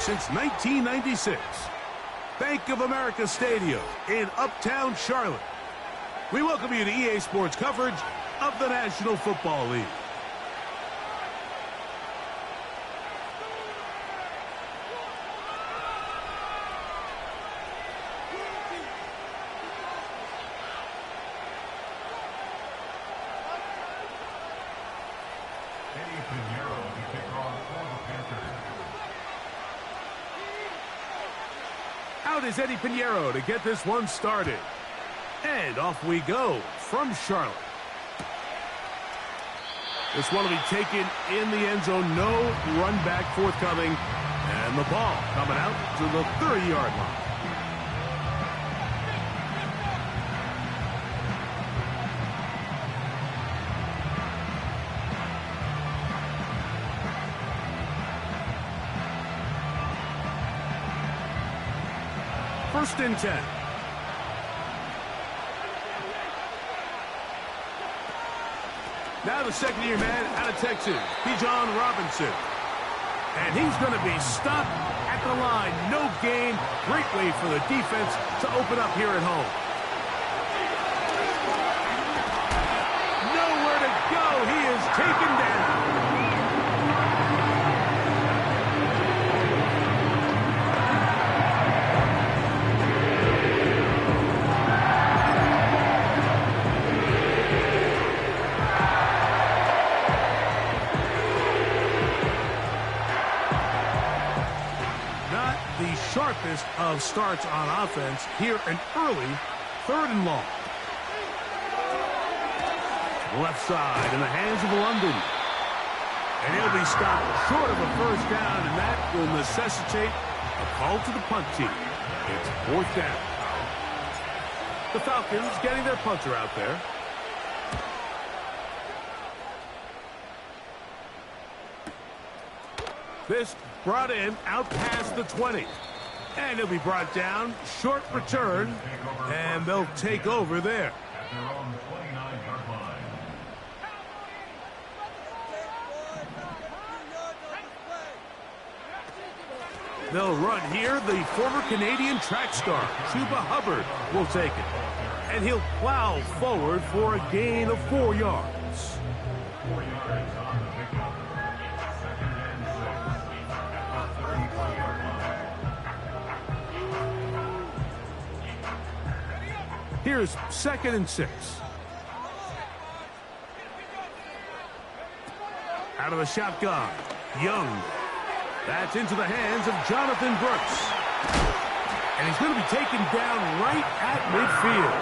since 1996. Bank of America Stadium in Uptown Charlotte. We welcome you to EA Sports coverage of the National Football League. Out is Eddie Pinheiro to get this one started. And off we go from Charlotte. This one will be taken in the end zone. No run back forthcoming. And the ball coming out to the 30-yard line. First and 10. Now the second-year man out of Texas, Bijan Robinson. And he's going to be stopped at the line. No gain. Great way for the defense to open up here at home. Nowhere to go. He is taken down. Sharpest of starts on offense. Here an early 3rd and long. Left side in the hands of London. And he'll be stopped short of a first down, and that will necessitate a call to the punt team. It's 4th down. The Falcons getting their punter out there. This brought in out past the 20. And he'll be brought down. Short return. And they'll take over there. They'll run here. The former Canadian track star, Chuba Hubbard, will take it. And he'll plow forward for a gain of 4 yards. 4 yards on the pickup. Second and 6 at the 34-yard line. Here's 2nd and 6. Out of the shotgun, Young. That's into the hands of Jonathan Brooks. And he's going to be taken down right at midfield.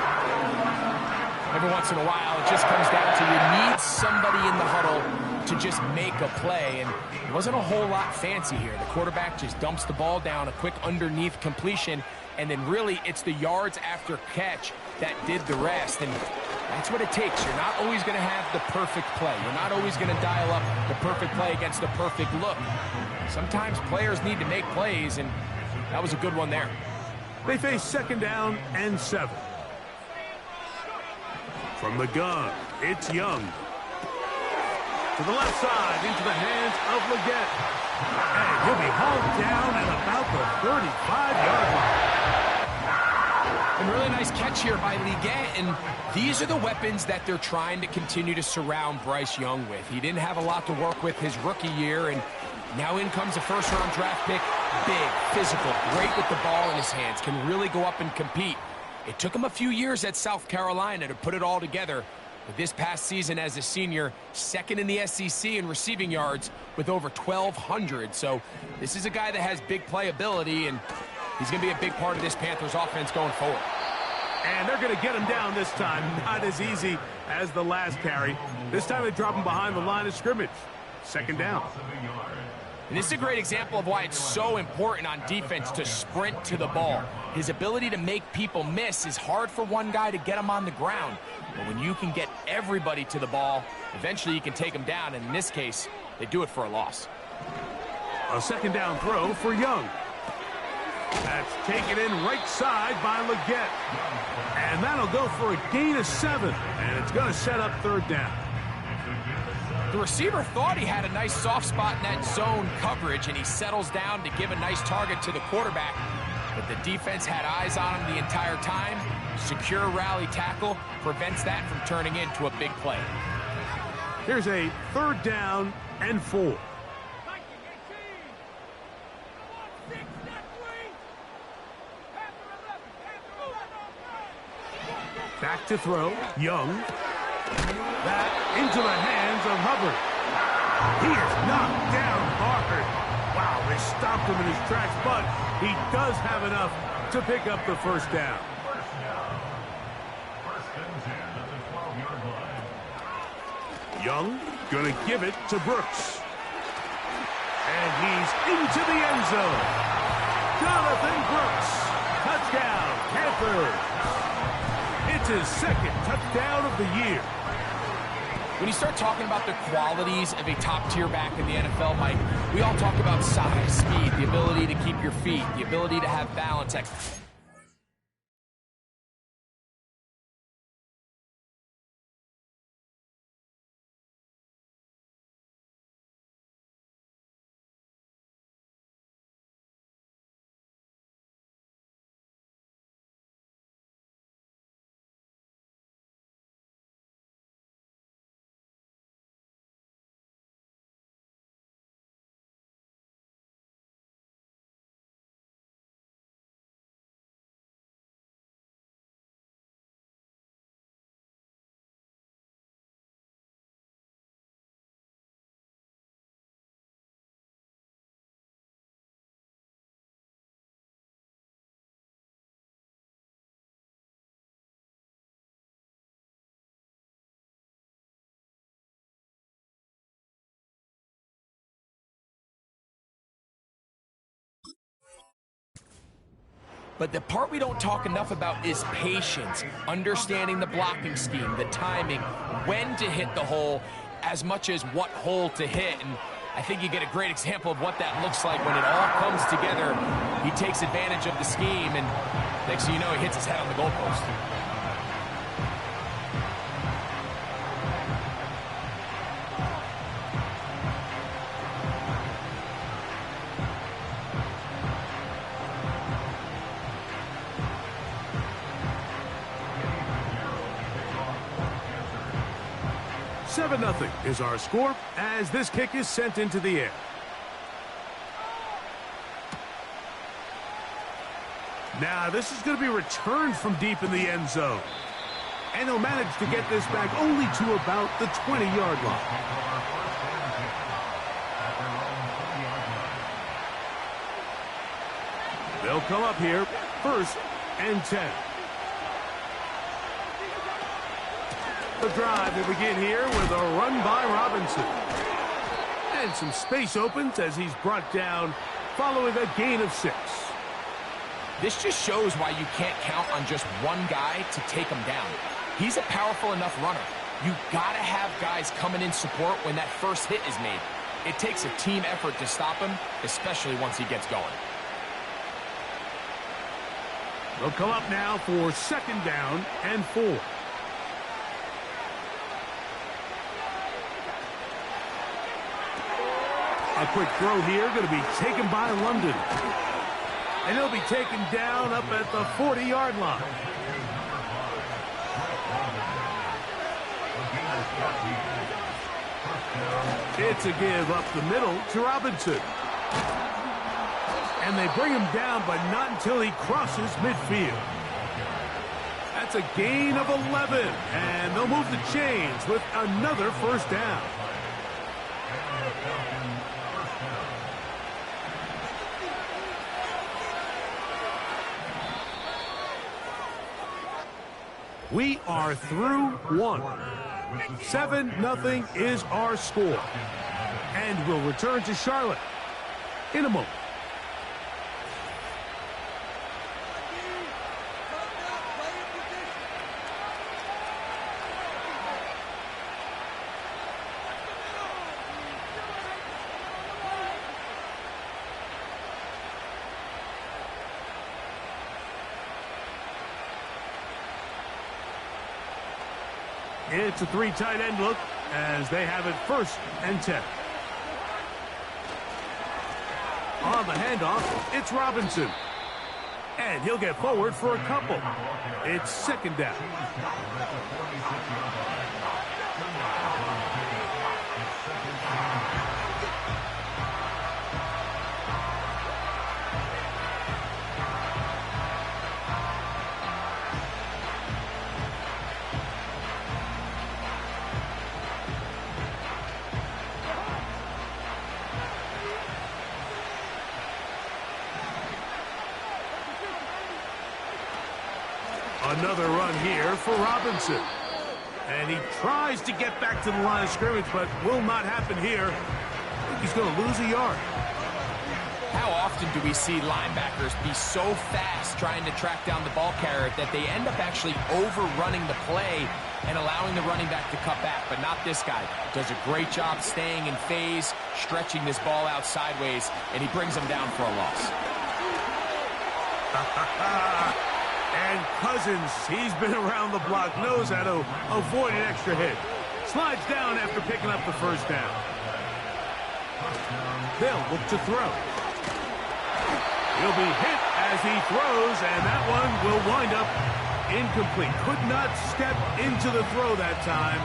Every once in a while, it just comes down to you need somebody in the huddle to just make a play. And it wasn't a whole lot fancy here. The quarterback just dumps the ball down, a quick underneath completion, and then really it's the yards after catch that did the rest. And that's what it takes. You're not always going to have the perfect play. You're not always going to dial up the perfect play against the perfect look. Sometimes players need to make plays, and that was a good one there. They face 2nd down and 7. From the gun, it's Young. To the left side, into the hands of Leggett. And he'll be hauled down at about the 35-yard line. And really nice catch here by Leggett, and these are the weapons that they're trying to continue to surround Bryce Young with. He didn't have a lot to work with his rookie year, and now in comes a first-round draft pick. Big, physical, great with the ball in his hands, can really go up and compete. It took him a few years at South Carolina to put it all together. But this past season as a senior, 2nd in the SEC in receiving yards with over 1,200. So this is a guy that has big playability, and he's going to be a big part of this Panthers offense going forward. And they're going to get him down this time. Not as easy as the last carry. This time they drop him behind the line of scrimmage. 2nd down. And this is a great example of why it's so important on defense to sprint to the ball. His ability to make people miss is hard for one guy to get him on the ground. But when you can get everybody to the ball, eventually you can take them down. And in this case, they do it for a loss. A 2nd down throw for Young. That's taken in right side by Leggett. And that'll go for a gain of 7. And it's going to set up 3rd down. The receiver thought he had a nice soft spot in that zone coverage, and he settles down to give a nice target to the quarterback. But the defense had eyes on him the entire time. Secure rally tackle prevents that from turning into a big play. Here's a 3rd down and 4. Back to throw, Young. That into the hands of Hubbard. He is knocked down hard. Wow, they stopped him in his tracks, but he does have enough to pick up the 1st down. First and 10 at the 12-yard line. Young gonna give it to Brooks. And he's into the end zone. Jonathan Brooks. Touchdown, Panthers. It's his 2nd touchdown of the year. When you start talking about the qualities of a top-tier back in the NFL, Mike, we all talk about size, speed, the ability to keep your feet, the ability to have balance. But the part we don't talk enough about is patience, understanding the blocking scheme, the timing, when to hit the hole, as much as what hole to hit. And I think you get a great example of what that looks like when it all comes together. He takes advantage of the scheme, and next thing you know, he hits his head on the goalpost. Nothing is our score as this kick is sent into the air. Now this is going to be returned from deep in the end zone. And he'll manage to get this back only to about the 20-yard line. They'll come up here, 1st and 10. The drive will begin here with a run by Robinson. And some space opens as he's brought down following a gain of 6. This just shows why you can't count on just one guy to take him down. He's a powerful enough runner. You gotta have guys coming in support when that first hit is made. It takes a team effort to stop him, especially once he gets going. They'll come up now for 2nd down and 4. A quick throw here, going to be taken by London. And he'll be taken down up at the 40-yard line. It's a give up the middle to Robinson. And they bring him down, but not until he crosses midfield. That's a gain of 11. And they'll move the chains with another 1st down. We are through 1. 7-0 is our score. And we'll return to Charlotte in a moment. It's a 3 tight end look. as they have it 1st and 10. On the handoff, it's Robinson. And he'll get forward for a couple. It's 2nd down. Another run here for Robinson. And he tries to get back to the line of scrimmage, but will not happen here. I think he's going to lose a yard. How often do we see linebackers be so fast trying to track down the ball carrier that they end up actually overrunning the play and allowing the running back to cut back? But not this guy. Does a great job staying in phase, stretching this ball out sideways, and he brings them down for a loss. And Cousins, he's been around the block, knows how to avoid an extra hit. Slides down after picking up the 1st down. They'll look to throw. He'll be hit as he throws, and that one will wind up incomplete. Could not step into the throw that time.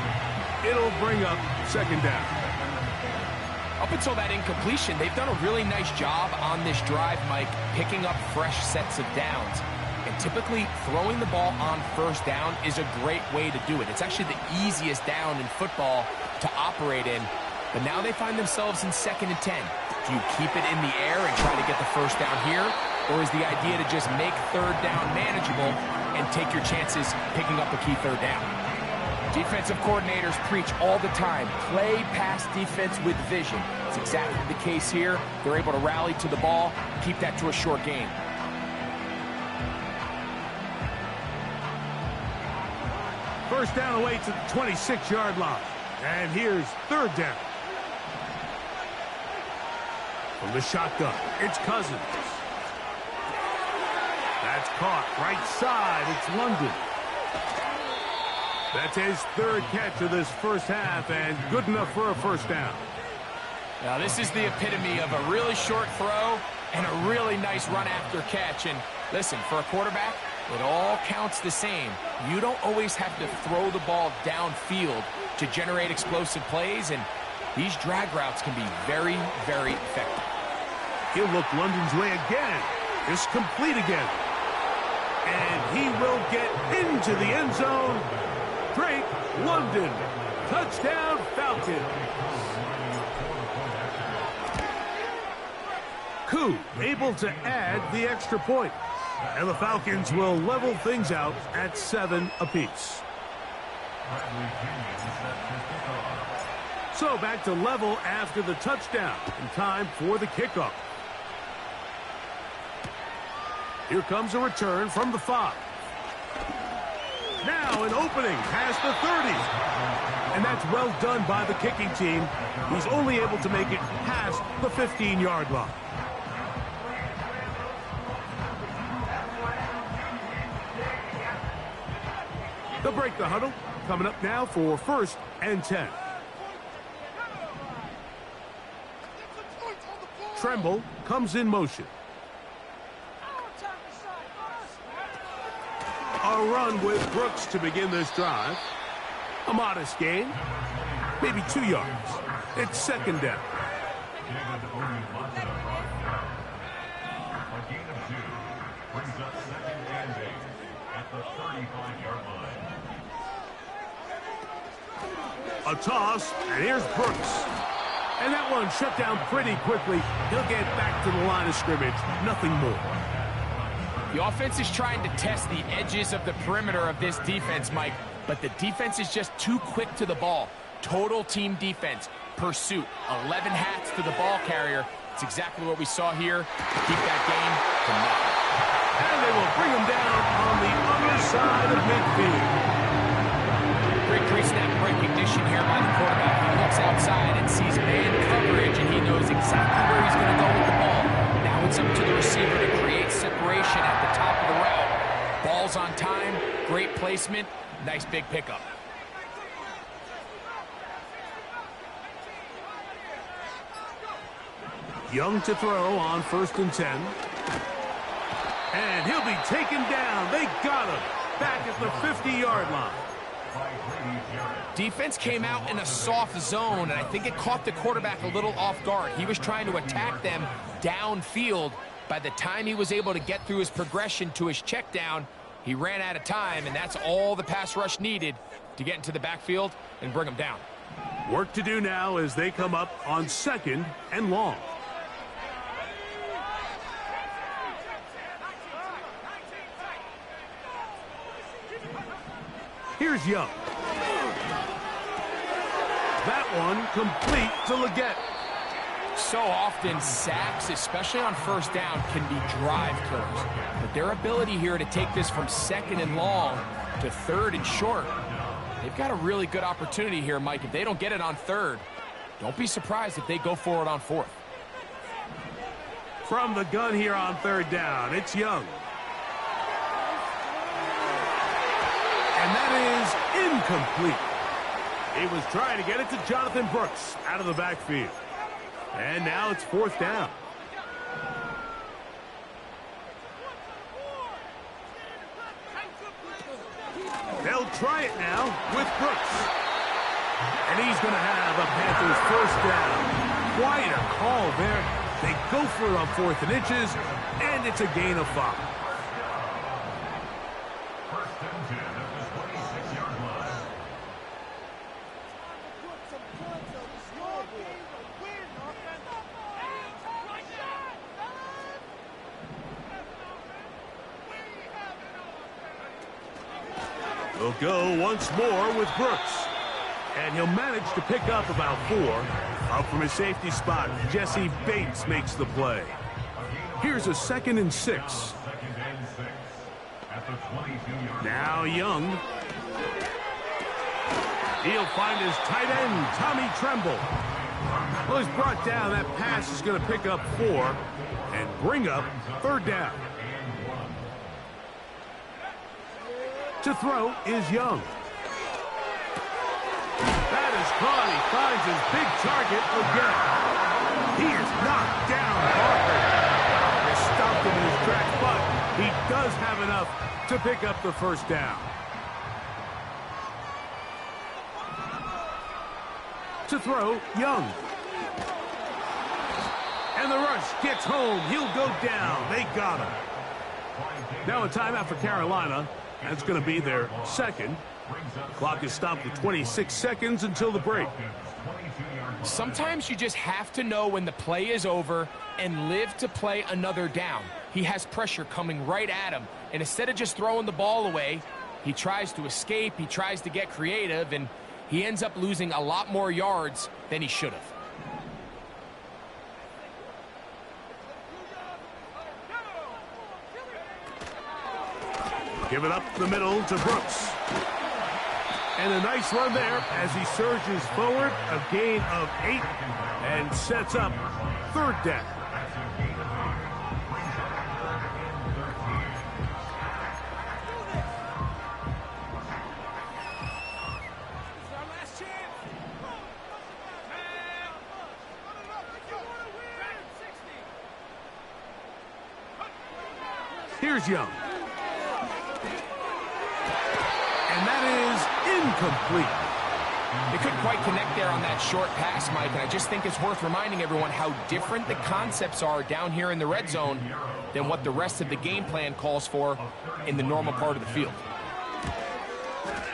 It'll bring up 2nd down. Up until that incompletion, they've done a really nice job on this drive, Mike, picking up fresh sets of downs. And typically, throwing the ball on 1st down is a great way to do it. It's actually the easiest down in football to operate in. But now they find themselves in 2nd and 10. Do you keep it in the air and try to get the 1st down here? Or is the idea to just make 3rd down manageable and take your chances picking up a key 3rd down? Defensive coordinators preach all the time, play pass defense with vision. It's exactly the case here. They're able to rally to the ball, keep that to a short gain. 1st down away to the 26-yard line. And here's 3rd down. From the shotgun, it's Cousins. That's caught right side. It's London. That's his 3rd catch of this 1st half, and good enough for a 1st down. Now, this is the epitome of a really short throw and a really nice run after catch. And listen, for a quarterback, it all counts the same. You don't always have to throw the ball downfield to generate explosive plays, and these drag routes can be very, very effective. He'll look London's way again. It's complete again. And he will get into the end zone. Drake London. Touchdown, Falcons. Koo able to add the extra point. And the Falcons will level things out at 7 apiece. So back to level after the touchdown. And time for the kickoff. Here comes a return from the 5. Now an opening past the 30. And that's well done by the kicking team. He's only able to make it past the 15-yard line. They'll break the huddle. Coming up now for 1st and 10. Tremble comes in motion. A run with Brooks to begin this drive. A modest gain. Maybe 2 yards. It's 2nd down. A gain of 2 brings up 2nd and 8 at the 35-yard line. A toss, and here's Brooks. And that one shut down pretty quickly. He'll get back to the line of scrimmage. Nothing more. The offense is trying to test the edges of the perimeter of this defense, Mike, but the defense is just too quick to the ball. Total team defense, pursuit, 11 hats to the ball carrier. It's exactly what we saw here. Keep that game to nothing. And they will bring him down on the other side of midfield. Great pre-snap recognition here by the quarterback. He looks outside and sees man coverage, and he knows exactly where he's going to go with the ball. Now it's up to the receiver to create separation at the top of the route. Ball's on time, great placement, nice big pickup. Young to throw on 1st and 10. And he'll be taken down. They got him back at the 50-yard line. Defense came out in a soft zone, and I think it caught the quarterback a little off guard. He was trying to attack them downfield. By the time he was able to get through his progression to his check down, he ran out of time, and that's all the pass rush needed to get into the backfield and bring him down. Work to do now as they come up on 2nd and long. Here's Young. That one complete to Leggett. So often, sacks, especially on 1st down, can be drive killers. But their ability here to take this from 2nd and long to 3rd and short, they've got a really good opportunity here, Mike. If they don't get it on 3rd, don't be surprised if they go for it on 4th. From the gun here on 3rd down, it's Young. And that is incomplete. He was trying to get it to Jonathan Brooks out of the backfield. And now it's 4th down. They'll try it now with Brooks. And he's going to have a Panthers 1st down. Quite a call there. They go for it on 4th and inches, and it's a gain of 5. He'll go once more with Brooks. And he'll manage to pick up about 4. Up from his safety spot, Jesse Bates makes the play. Here's a 2nd and 6. Now Young. He'll find his tight end, Tommy Tremble. Well, he's brought down. That pass is going to pick up 4 and bring up 3rd down. To throw is Young. That is caught. He finds his big target again. He is knocked down hard. They stopped him in his tracks, but he does have enough to pick up the 1st down. To throw, Young. And the rush gets home. He'll go down. They got him. Now a timeout for Carolina. That's going to be their 2nd. Clock is stopped at 26 seconds until the break. Sometimes you just have to know when the play is over and live to play another down. He has pressure coming right at him, and instead of just throwing the ball away, he tries to escape, he tries to get creative, and he ends up losing a lot more yards than he should have. Give it up the middle to Brooks. And a nice run there as he surges forward. A gain of 8 and sets up 3rd down. Here's Young. And that is incomplete. They couldn't quite connect there on that short pass, Mike, and I just think it's worth reminding everyone how different the concepts are down here in the red zone than what the rest of the game plan calls for in the normal part of the field.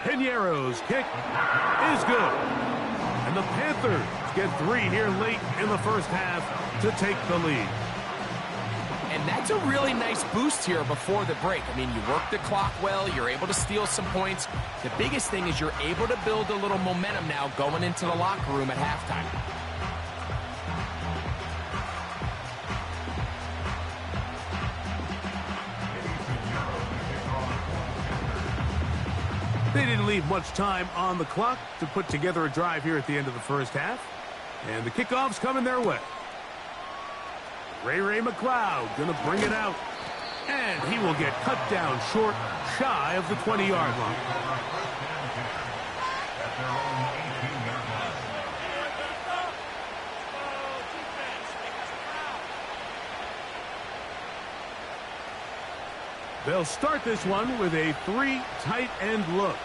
Piñeiro's kick is good. And the Panthers get 3 here late in the 1st half to take the lead. And that's a really nice boost here before the break. I mean, you work the clock well, you're able to steal some points. The biggest thing is you're able to build a little momentum now going into the locker room at halftime. They didn't leave much time on the clock to put together a drive here at the end of the 1st half. And the kickoff's coming their way. Ray McLeod going to bring it out. And he will get cut down short, shy of the 20-yard line. They'll start this one with a 3 tight end look.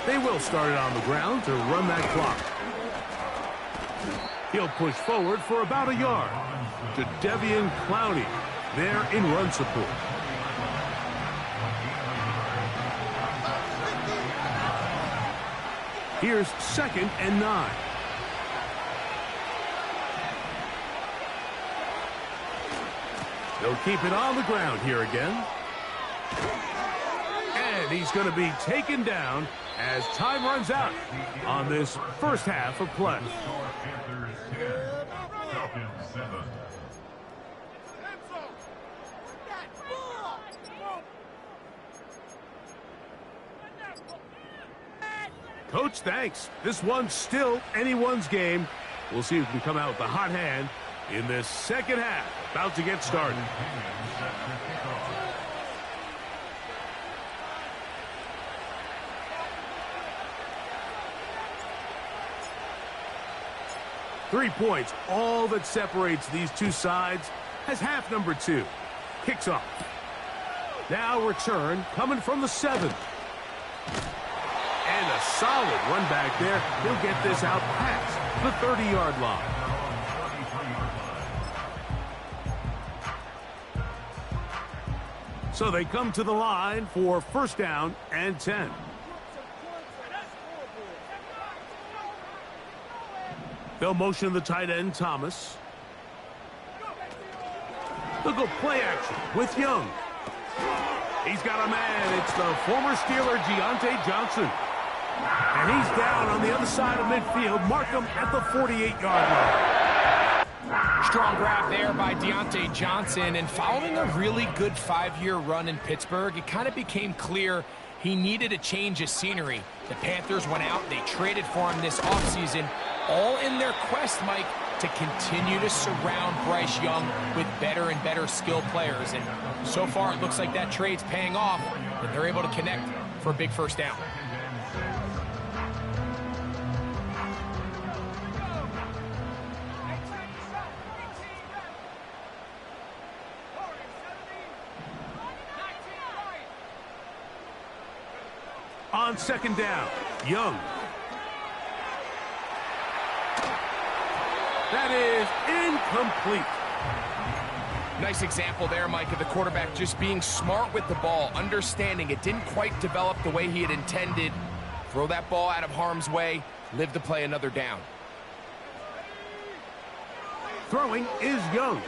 They will start it on the ground to run that clock. He'll push forward for about a yard to Devian Clowney there in run support. Here's 2nd and 9. They'll keep it on the ground here again. And he's going to be taken down as time runs out on this first half of play. Panthers 10, Falcons 7. Coach, thanks. This one's still anyone's game. We'll see who can come out with the hot hand in this second half. About to get started. 3 points, all that separates these two sides, as half number 2 kicks off. Now return coming from the 7. And a solid run back there. He'll get this out past the 30-yard line. So they come to the line for 1st down and 10. They'll motion the tight end, Thomas. They'll go play action with Young. He's got a man. It's the former Steeler, Deontay Johnson. And he's down on the other side of midfield. Mark him at the 48-yard line. Strong grab there by Deontay Johnson. And following a really good 5-year run in Pittsburgh, it kind of became clear he needed a change of scenery. The Panthers went out. They traded for him this offseason, all in their quest, Mike, to continue to surround Bryce Young with better and better skilled players. And so far, it looks like that trade's paying off, and they're able to connect for a big 1st down. On 2nd down, Young. That is incomplete. Nice example there, Mike, of the quarterback just being smart with the ball, understanding it didn't quite develop the way he had intended. Throw that ball out of harm's way, live to play another down. Throwing is Young.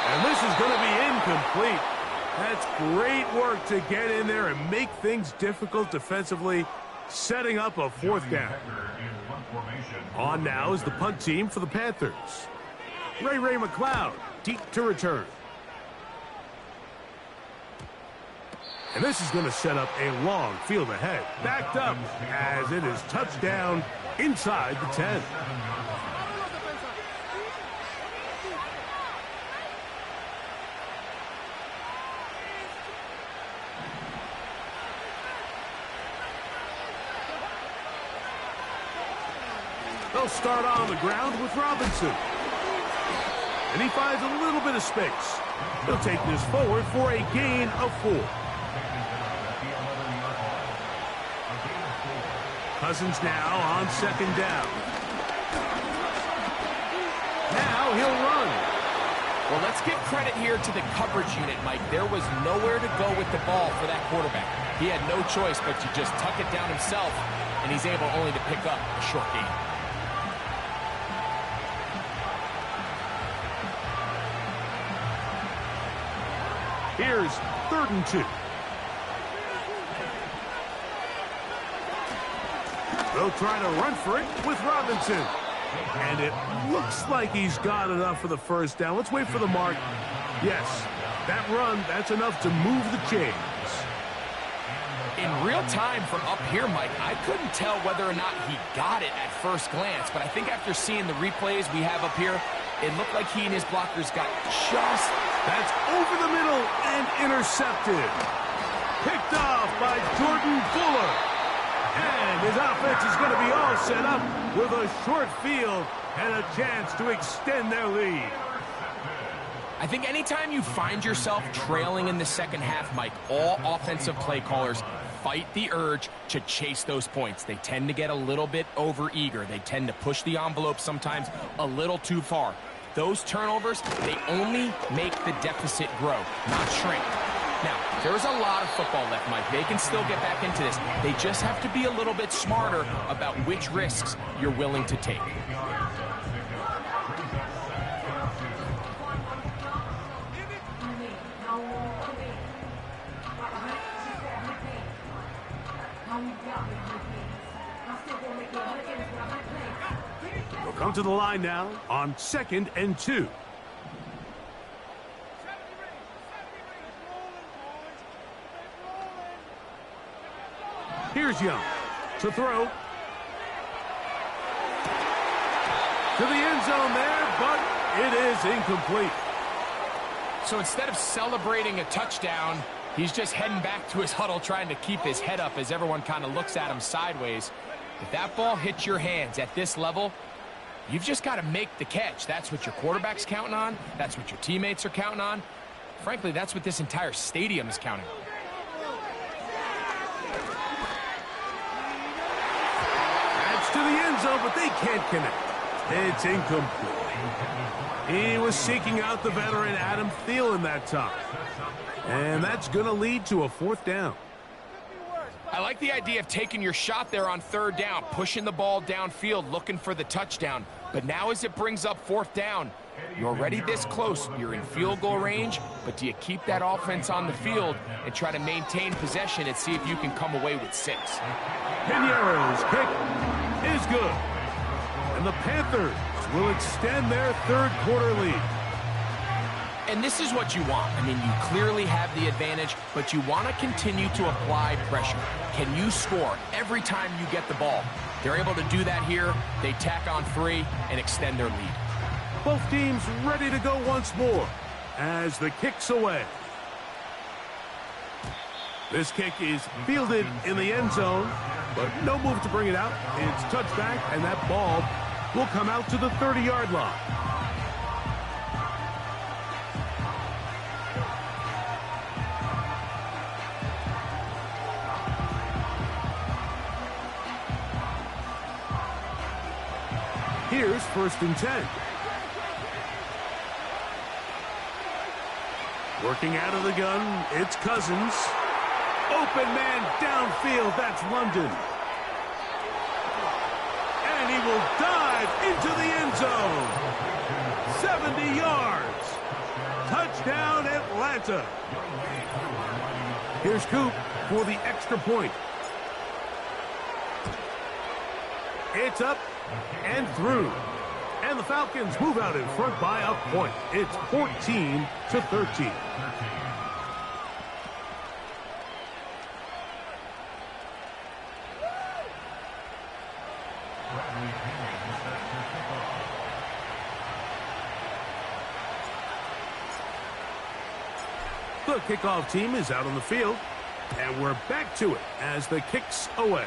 And this is going to be incomplete. That's great work to get in there and make things difficult defensively, setting up a 4th down. On now is the punt team for the Panthers. Ray McLeod, deep to return. And this is going to set up a long field ahead. Backed up as it is touchdown inside the 10. They'll start on the ground with Robinson. And he finds a little bit of space. He'll take this forward for a gain of 4. Cousins now on 2nd down. Now he'll run. Well, let's give credit here to the coverage unit, Mike. There was nowhere to go with the ball for that quarterback. He had no choice but to just tuck it down himself, and he's able only to pick up a short gain. Here's 3rd and 2. They'll try to run for it with Robinson. And it looks like he's got enough for the 1st down. Let's wait for the mark. Yes, that run, that's enough to move the chains. In real time from up here, Mike, I couldn't tell whether or not he got it at first glance. But I think after seeing the replays we have up here, it looked like he and his blockers got just... That's over the middle and intercepted. Picked off by Jordan Fuller. And his offense is going to be all set up with a short field and a chance to extend their lead. I think anytime you find yourself trailing in the second half, Mike, all offensive play callers fight the urge to chase those points. They tend to get a little bit overeager. They tend to push the envelope sometimes a little too far. Those turnovers, they only make the deficit grow, not shrink. Now, there's a lot of football left, Mike. They can still get back into this. They just have to be a little bit smarter about which risks you're willing to take. We'll come to the line now on 2nd and 2. Here's Young to throw. To the end zone there, but it is incomplete. So instead of celebrating a touchdown, he's just heading back to his huddle trying to keep his head up as everyone kind of looks at him sideways. If that ball hits your hands at this level, you've just got to make the catch. That's what your quarterback's counting on. That's what your teammates are counting on. Frankly, that's what this entire stadium is counting on. To the end zone, but they can't connect. It's incomplete. He was seeking out the veteran Adam Thielen that time. And that's going to lead to a 4th down. I like the idea of taking your shot there on 3rd down, pushing the ball downfield, looking for the touchdown. But now as it brings up 4th down, you're already this close. You're in field goal range, but do you keep that offense on the field and try to maintain possession and see if you can come away with 6? Piñeiro's kick is good. And the Panthers will extend their 3rd quarter lead. And this is what you want. I mean, you clearly have the advantage, but you want to continue to apply pressure. Can you score every time you get the ball? They're able to do that here. They tack on 3 and extend their lead. Both teams ready to go once more as the kick's away. This kick is fielded in the end zone, but no move to bring it out. It's touchback, and that ball will come out to the 30-yard line. Here's 1st and 10. Working out of the gun, it's Cousins. Open man downfield, that's London. And he will dive into the end zone. 70 yards. Touchdown, Atlanta. Here's Coop for the extra point. It's up and through. And the Falcons move out in front by a point. It's 14-13. The kickoff team is out on the field, and we're back to it as the kick's away.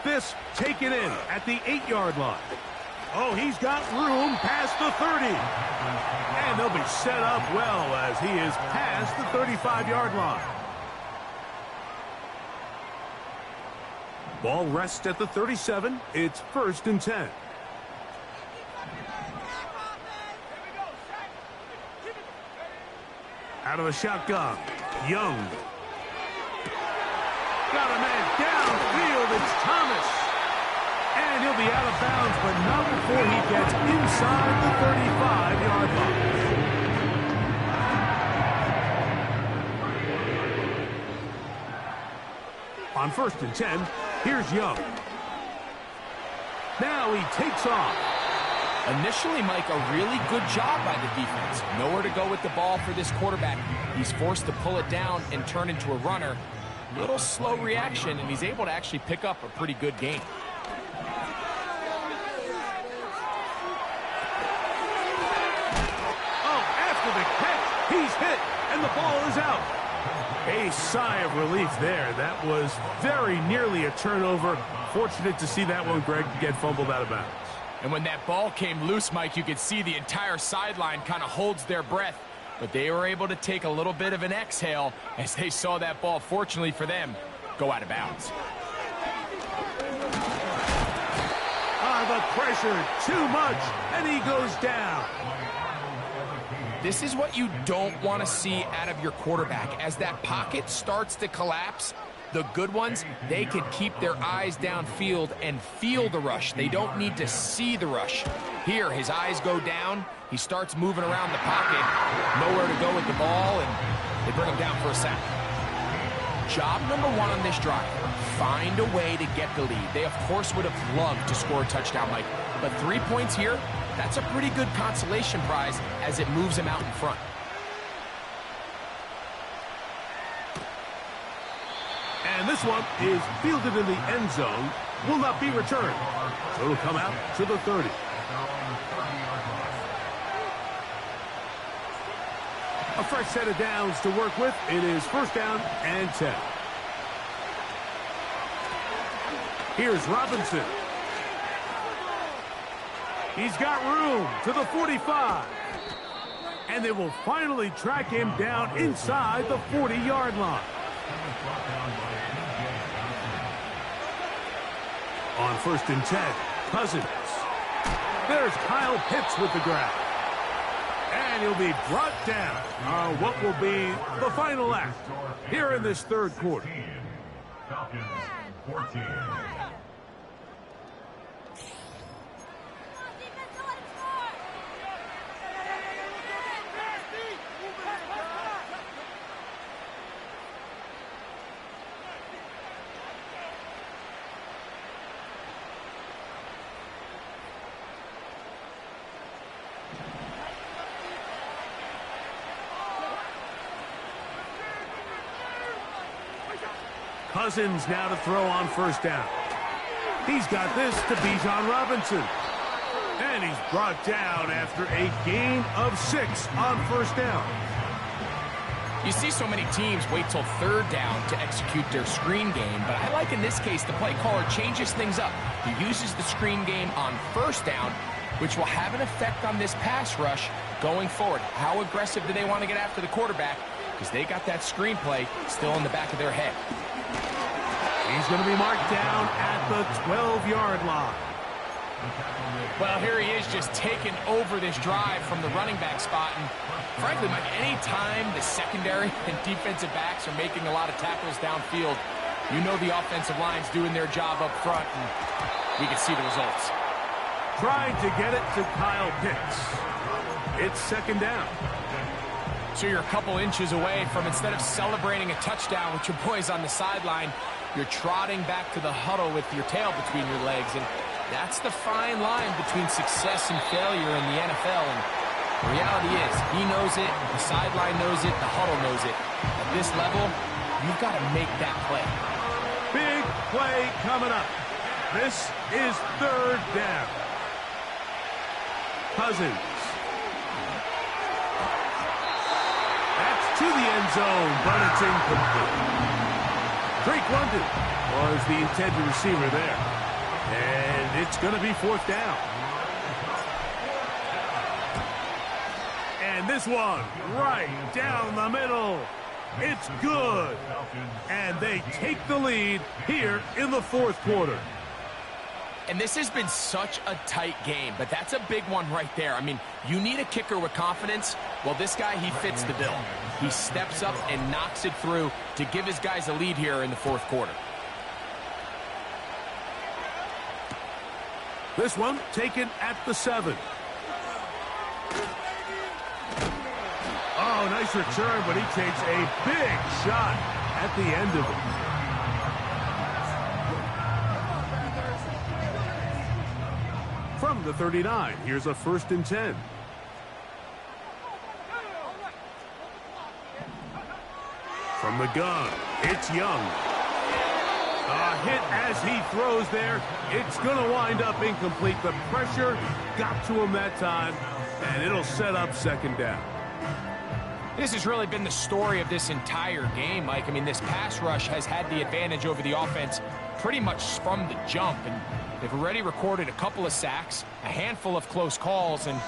This taken in at the 8-yard line. Oh, he's got room past the 30. And they'll be set up well as he is past the 35-yard line. Ball rests at the 37. It's 1st and 10. Out of the shotgun, Young. Got a man downfield, it's Thomas. And he'll be out of bounds, but not before he gets inside the 35-yard line. On 1st and 10, here's Young. Now he takes off. Initially, Mike, a really good job by the defense. Nowhere to go with the ball for this quarterback. He's forced to pull it down and turn into a runner. Little slow reaction, and he's able to actually pick up a pretty good game. Oh, after the catch, he's hit, and the ball is out. A sigh of relief there. That was very nearly a turnover. Fortunate to see that one, Greg, get fumbled out of bounds. And when that ball came loose, Mike, you could see the entire sideline kind of holds their breath. But they were able to take a little bit of an exhale as they saw that ball, fortunately for them, go out of bounds. The pressure, too much, and he goes down. This is what you don't want to see out of your quarterback. As that pocket starts to collapse, the good ones, they can keep their eyes downfield and feel the rush. They don't need to see the rush. Here, his eyes go down. He starts moving around the pocket. Nowhere to go with the ball, and they bring him down for a sack. Job number one on this drive, find a way to get the lead. They, of course, would have loved to score a touchdown, Mike. But 3 points here, that's a pretty good consolation prize as it moves him out in front. And this one is fielded in the end zone, will not be returned. So it'll come out to the 30. A fresh set of downs to work with. It is first down and 10. Here's Robinson. He's got room to the 45. And they will finally track him down inside the 40-yard line. On first and 10, Cousins. There's Kyle Pitts with the grab. And he'll be brought down on what will be the final act here in this third quarter. Falcons 14. Cousins now to throw on first down. He's got this to Bijan Robinson. And he's brought down after a gain of 6 on first down. You see so many teams wait till third down to execute their screen game, but I like in this case the play caller changes things up. He uses the screen game on first down, which will have an effect on this pass rush going forward. How aggressive do they want to get after the quarterback? Because they got that screen play still in the back of their head. He's going to be marked down at the 12-yard line. Well, here he is just taking over this drive from the running back spot. And frankly, Mike, any time the secondary and defensive backs are making a lot of tackles downfield, you know the offensive line's doing their job up front, and we can see the results. Trying to get it to Kyle Pitts. It's second down. So you're a couple inches away from, instead of celebrating a touchdown with your boys on the sideline, you're trotting back to the huddle with your tail between your legs. And that's the fine line between success and failure in the NFL. And the reality is, he knows it, the sideline knows it, the huddle knows it. At this level, you've got to make that play. Big play coming up. This is third down. Cousins. That's to the end zone, but it's incomplete. Drake London was the intended receiver there. And it's going to be fourth down. And this one right down the middle. It's good. And they take the lead here in the fourth quarter. And this has been such a tight game, but that's a big one right there. I mean, you need a kicker with confidence. Well, this guy, he fits the bill. He steps up and knocks it through to give his guys a lead here in the fourth quarter. This one taken at the 7. Oh, nice return, but he takes a big shot at the end of it. From the 39, here's a first and 10. From the gun, it's Young. A hit as he throws there. It's going to wind up incomplete. The pressure got to him that time, and it'll set up second down. This has really been the story of this entire game, Mike. I mean, this pass rush has had the advantage over the offense pretty much from the jump, and they've already recorded a couple of sacks, a handful of close calls, and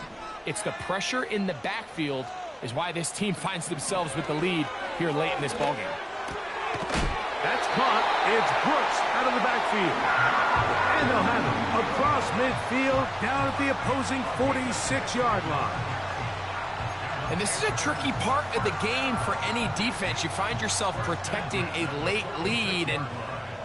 it's the pressure in the backfield is why this team finds themselves with the lead here late in this ballgame. That's caught. It's Brooks out of the backfield. And they'll have it across midfield down at the opposing 46-yard line. And this is a tricky part of the game for any defense. You find yourself protecting a late lead, and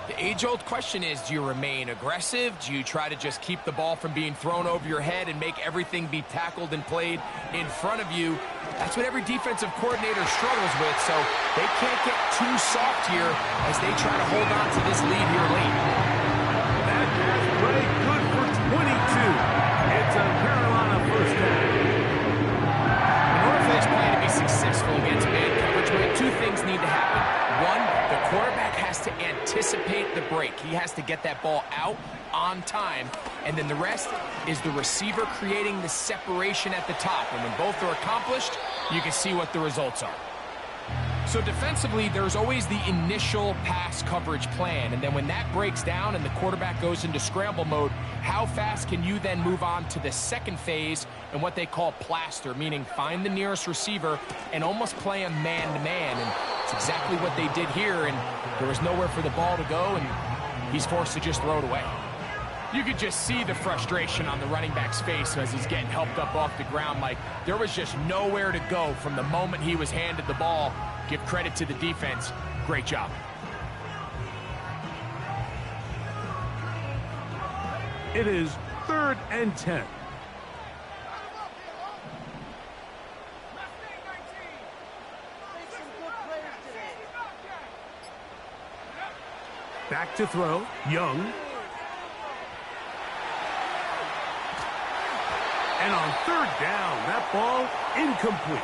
the age-old question is, do you remain aggressive? Do you try to just keep the ball from being thrown over your head and make everything be tackled and played in front of you? That's what every defensive coordinator struggles with, so they can't get too soft here as they try to hold on to this lead here late. That pass play good for 22. It's a Carolina first down. In order for this play to be successful against man coverage, Mike, two things need to happen. One, the quarterback has to anticipate the break. He has to get that ball out on time. And then the rest is the receiver creating the separation at the top. And when both are accomplished, you can see what the results are. So defensively, there's always the initial pass coverage plan. And then when that breaks down and the quarterback goes into scramble mode, how fast can you then move on to the second phase and what they call plaster, meaning find the nearest receiver and almost play a man-to-man. And it's exactly what they did here. And there was nowhere for the ball to go, and he's forced to just throw it away. You could just see the frustration on the running back's face as he's getting helped up off the ground. Like, there was just nowhere to go from the moment he was handed the ball. Give credit to the defense. Great job. It is 3rd and 10. Back to throw, Young. And on 3rd down, that ball incomplete.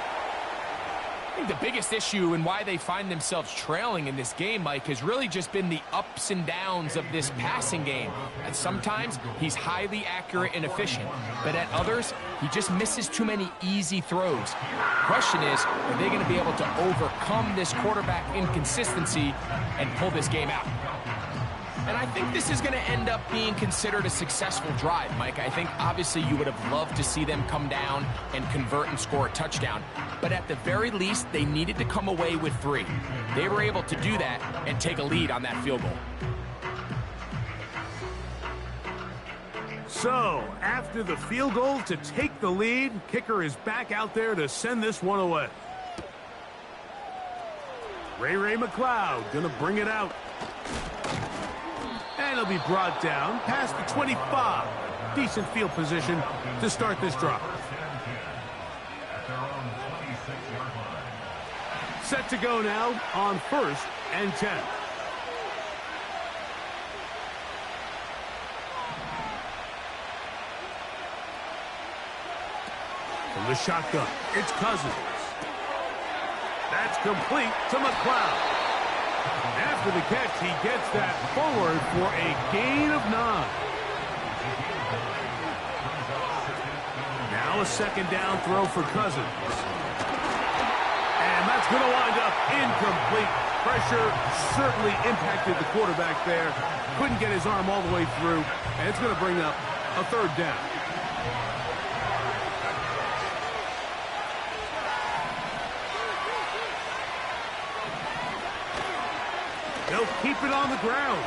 I think the biggest issue and why they find themselves trailing in this game, Mike, has really just been the ups and downs of this passing game. And sometimes he's highly accurate and efficient, but at others, he just misses too many easy throws. The question is, are they going to be able to overcome this quarterback inconsistency and pull this game out? And I think this is going to end up being considered a successful drive, Mike. I think obviously you would have loved to see them come down and convert and score a touchdown. But at the very least, they needed to come away with 3. They were able to do that and take a lead on that field goal. So, after the field goal to take the lead, kicker is back out there to send this one away. Ray McLeod gonna bring it out. And it'll be brought down past the 25. Decent field position to start this drive. Set to go now on 1st and 10. From the shotgun, it's Cousins. That's complete to McLeod. After the catch, he gets that forward for a gain of 9. Now a 2nd down throw for Cousins. And that's going to wind up incomplete. Pressure certainly impacted the quarterback there. Couldn't get his arm all the way through. And it's going to bring up a 3rd down. They'll keep it on the ground.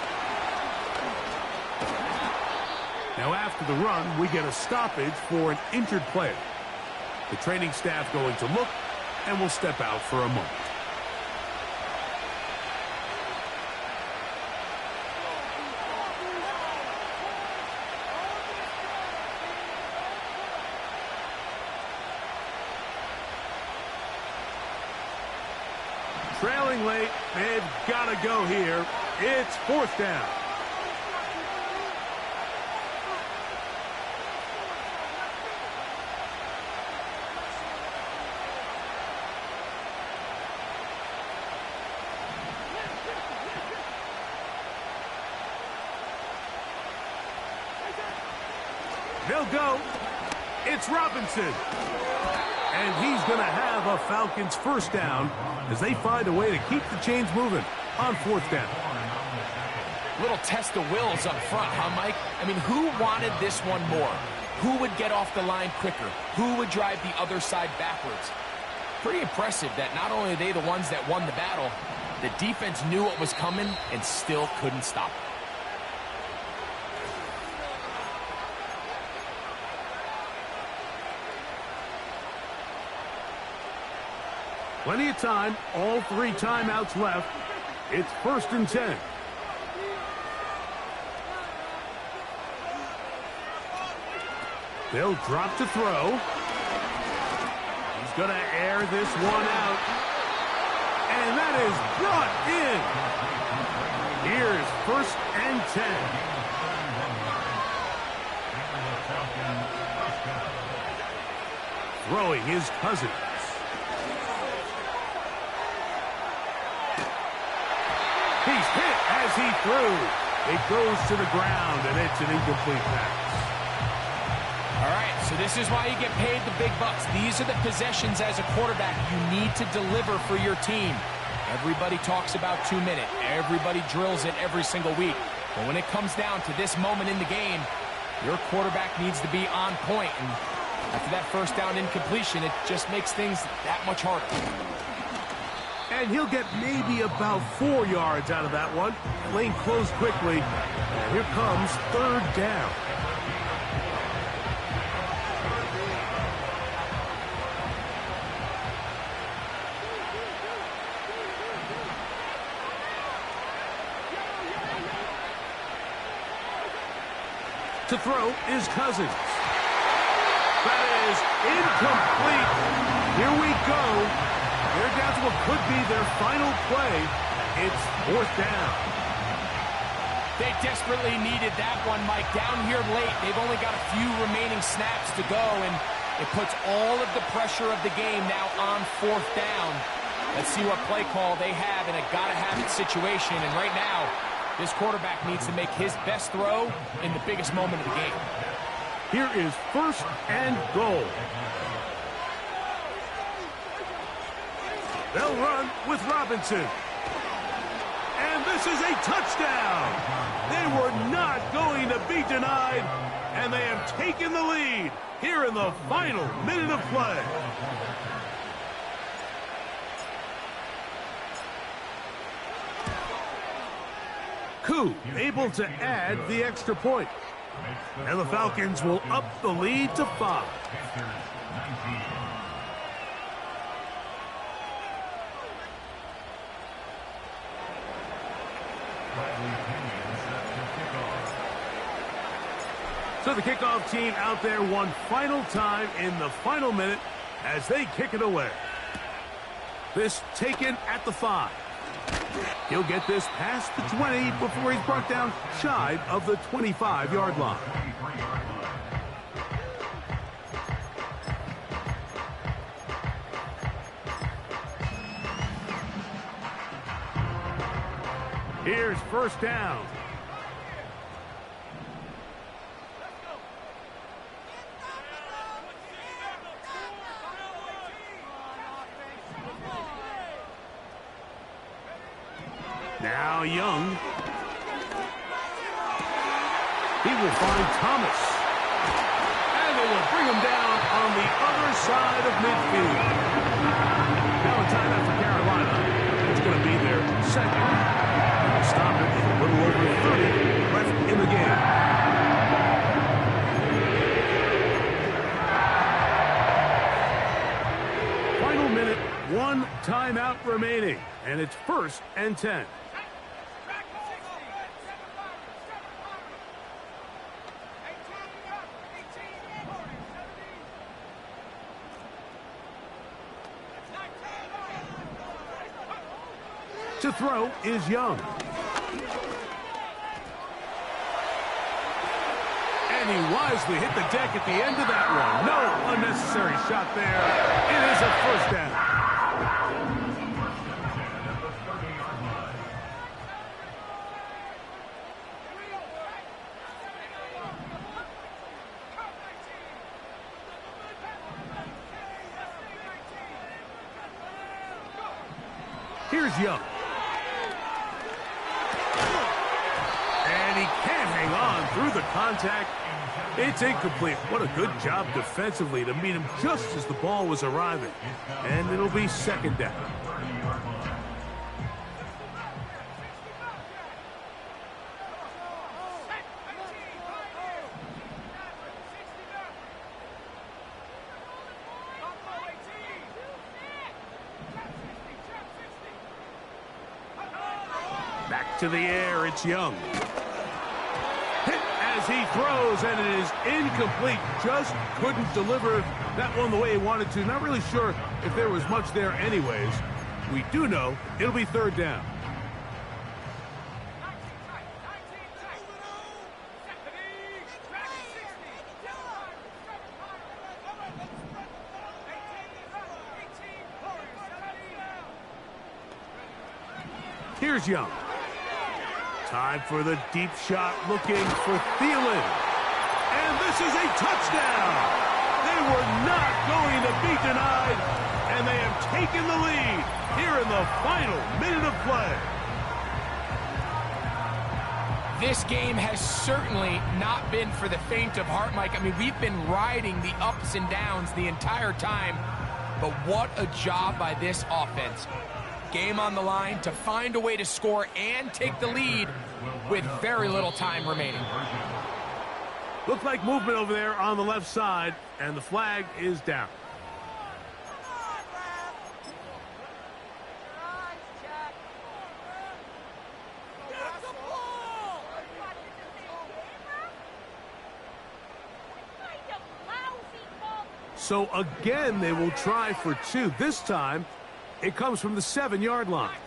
Now after the run, we get a stoppage for an injured player. The training staff going to look, and will step out for a moment. Trailing late, they've got to go here. It's 4th down. They'll go. It's Robinson. And he's going to have a Falcons first down as they find a way to keep the chains moving on fourth down. Little test of wills up front, huh, Mike? I mean, who wanted this one more? Who would get off the line quicker? Who would drive the other side backwards? Pretty impressive that not only are they the ones that won the battle, the defense knew what was coming and still couldn't stop it. Plenty of time, all 3 timeouts left. It's 1st and 10. They'll drop to throw. He's going to air this one out. And that is brought in. Here's 1st and 10. Throwing his Cousins. He's hit as he threw. It goes to the ground, and it's an incomplete pass. All right, so this is why you get paid the big bucks. These are the possessions as a quarterback you need to deliver for your team. Everybody talks about 2 minute. Everybody drills it every single week. But when it comes down to this moment in the game, your quarterback needs to be on point. And after that first down incompletion, it just makes things that much harder. And he'll get maybe about 4 yards out of that one. Lane closed quickly. And here comes 3rd down. To throw is Cousins. That is incomplete. Here we go. They're down to what could be their final play. It's 4th down. They desperately needed that one, Mike. Down here late, they've only got a few remaining snaps to go, and it puts all of the pressure of the game now on 4th down. Let's see what play call they have in a gotta-have-it situation, and right now, this quarterback needs to make his best throw in the biggest moment of the game. Here is 1st and goal. They'll run with Robinson. And this is a touchdown. They were not going to be denied, and they have taken the lead here in the final minute of play. Koo able to add the extra point. And the Falcons will up the lead to 5. So the kickoff team out there one final time in the final minute as they kick it away. This taken at the 5. He'll get this past the 20 before he's brought down shy of the 25-yard line. Here's 1st down. Now Young. He will find Thomas. And they will bring him down on the other side of midfield. Now a timeout for Carolina. It's going to be their 2nd. They'll stop it with a little over 30 left in the game. Final minute, 1 timeout remaining. And it's 1st and 10. To throw is Young. And he wisely hit the deck at the end of that one. No unnecessary shot there. It is a 1st down. Here's Young. And he can't hang on through the contact. It's incomplete. What a good job defensively to meet him just as the ball was arriving. And it'll be second down. Back to the air, it's Young. Hit as he throws, and it is incomplete. Just couldn't deliver that one the way he wanted to. Not really sure if there was much there anyways. We do know it'll be third down. Here's Young. Time for the deep shot, looking for Thielen. And this is a touchdown. They were not going to be denied, and they have taken the lead here in the final minute of play. This game has certainly not been for the faint of heart, Mike. I mean, we've been riding the ups and downs the entire time, but what a job by this offense. Game on the line to find a way to score and take the lead with very little time remaining. Looks like movement over there on the left side, and the flag is down. So again, they will try for two. This time, it comes from the 7-yard line.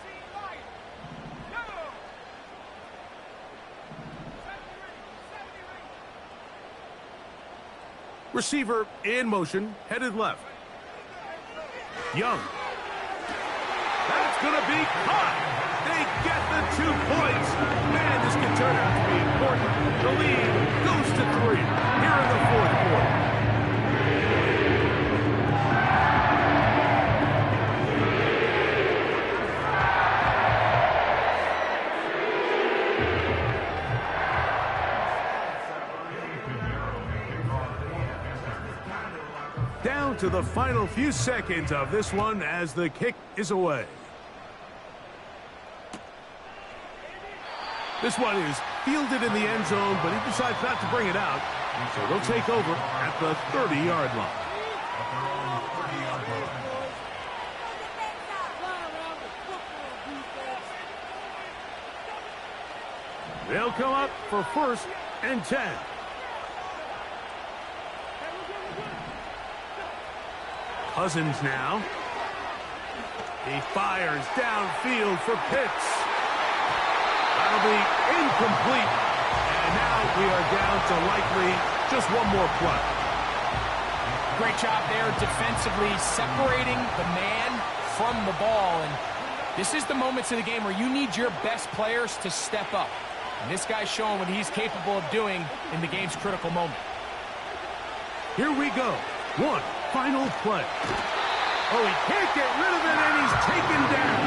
Receiver in motion, headed left. Young. That's going to be caught. They get the 2 points. Man, this can turn out to be important. The lead goes to 3 here in the fourth quarter. Down to the final few seconds of this one as the kick is away. This one is fielded in the end zone, but he decides not to bring it out. So they'll take over at the 30-yard line. They'll come up for 1st and 10. Cousins now. He fires downfield for Pitts. That'll be incomplete. And now we are down to likely just one more play. Great job there defensively, separating the man from the ball. And this is the moments in the game where you need your best players to step up. And this guy's showing what he's capable of doing in the game's critical moment. Here we go. One final play. Oh, he can't get rid of it, and he's taken down.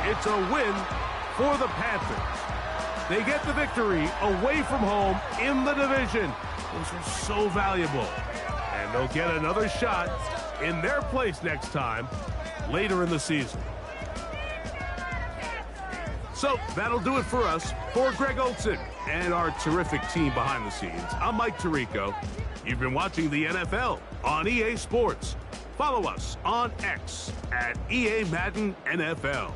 It's a win for the Panthers. They get the victory away from home in the division. Those are so valuable. And they'll get another shot in their place next time later in the season. So that'll do it for us. For Greg Olson and our terrific team behind the scenes, I'm Mike Tirico. You've been watching the NFL on EA Sports. Follow us on X at EA Madden NFL.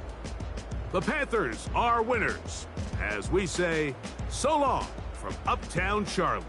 The Panthers are winners, as we say so long from Uptown Charlotte.